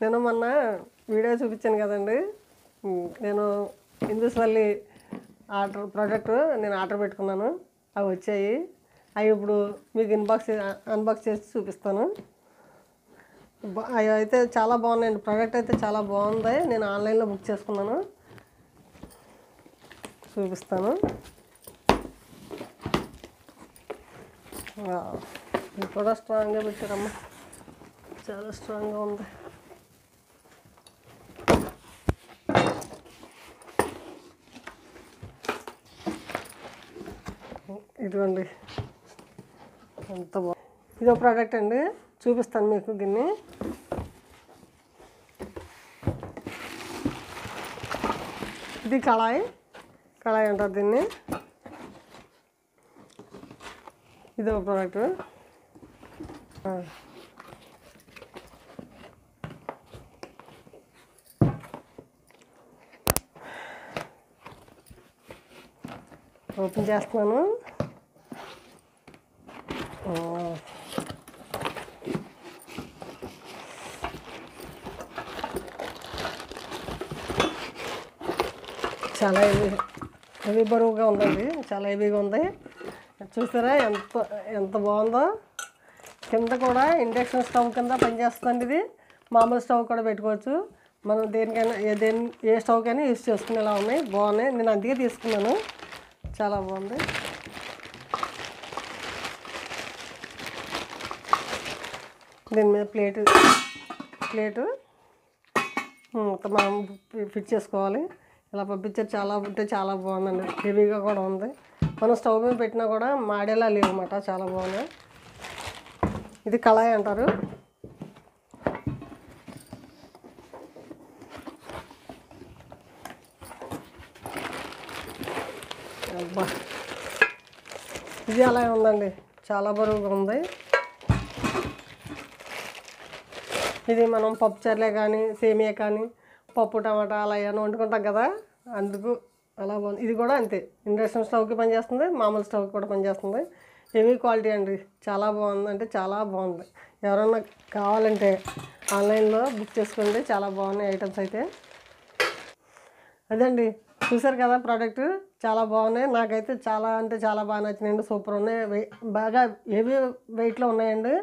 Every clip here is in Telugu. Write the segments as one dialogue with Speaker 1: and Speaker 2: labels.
Speaker 1: నేను మొన్న వీడియో చూపించాను కదండి. నేను హిందూస్వల్లి ప్రోడక్ట్ నేను ఆర్డర్ పెట్టుకున్నాను. అవి వచ్చాయి. అవి ఇప్పుడు మీకు అన్బాక్స్ చేసి చూపిస్తాను. అవి అయితే చాలా బాగున్నాయండి. ప్రోడక్ట్ అయితే చాలా బాగుంది. నేను ఆన్లైన్లో బుక్ చేసుకున్నాను. చూపిస్తాను. ఇది కూడా స్ట్రాంగ్గా పెట్టారమ్మా. చాలా స్ట్రాంగ్గా ఉంది. ఇదిగోండి ఎంత బాగుంది. ఇదో ప్రోడక్ట్ అండి. చూపిస్తాను మీకు దీన్ని. ఇది కళాయి అంటారు దీన్ని. ఇదో ప్రోడక్ట్. ఓపెన్ చేస్తున్నాను. చాలా హెవీ బరువుగా ఉందండి. చాలా హెవీగా ఉంది. చూసారా ఎంత బాగుందో. కింద కూడా ఇండక్షన్ స్టవ్ కింద పనిచేస్తుందండి. ఇది మామూలు స్టవ్ కూడా పెట్టుకోవచ్చు. మనం దేనికైనా ఏ స్టవ్కైనా యూజ్ చేసుకునేలా ఉన్నాయి. బాగున్నాయి. నేను అందుకే తీసుకున్నాను. చాలా బాగుంది. దీని మీద ప్లేటు మనం ఫిట్ చేసుకోవాలి. ఇలా పంపించారు. చాలా బాగుందండి. హెవీగా కూడా ఉంది. మనం స్టవ్ మీద పెట్టినా కూడా మాడేలా లేవన్నమాట. చాలా బాగున్నాయి. ఇది కళాయి అంటారు. అబ్బా, ఇది అలాగే ఉందండి. చాలా బరువుగా ఉంది. ఇది మనం పప్పు చర్లే కానీ సేమియా కానీ పప్పు టమాటా అలా ఏమైనా వండుకుంటాం కదా, అందుకు అలా బాగుంది. ఇది కూడా అంతే. ఇండక్షన్ స్టవ్కి పనిచేస్తుంది. మామూలు స్టవ్కి కూడా పనిచేస్తుంది. హెవీ క్వాలిటీ అండి. చాలా బాగుంది. అంటే చాలా బాగుంది. ఎవరన్నా కావాలంటే ఆన్లైన్లో బుక్ చేసుకోండి. చాలా బాగున్నాయి ఐటమ్స్ అయితే. అదండి, చూసారు కదా ప్రోడక్ట్. చాలా బాగున్నాయి. నాకైతే చాలా అంటే చాలా బాగా నచ్చినాయండి. సూపర్ ఉన్నాయి. బాగా హెవీ వెయిట్లో ఉన్నాయండి.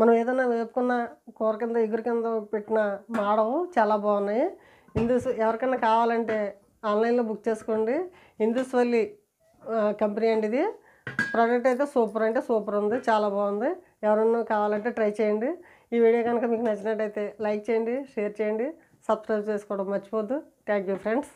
Speaker 1: మనం ఏదైనా వేపుకున్న కూర కింద ఎగురు కింద పెట్టిన మాడవు. చాలా బాగున్నాయి. ఎవరికైనా కావాలంటే ఆన్లైన్లో బుక్ చేసుకోండి. హిందూస్వల్లి కంపెనీ అండి ఇది. ప్రోడక్ట్ అయితే సూపర్ ఉంది. చాలా బాగుంది. ఎవరన్నా కావాలంటే ట్రై చేయండి. ఈ వీడియో కనుక మీకు నచ్చినట్టయితే లైక్ చేయండి, షేర్ చేయండి, సబ్స్క్రైబ్ చేసుకోవడం మర్చిపోద్దు. Thank you friends.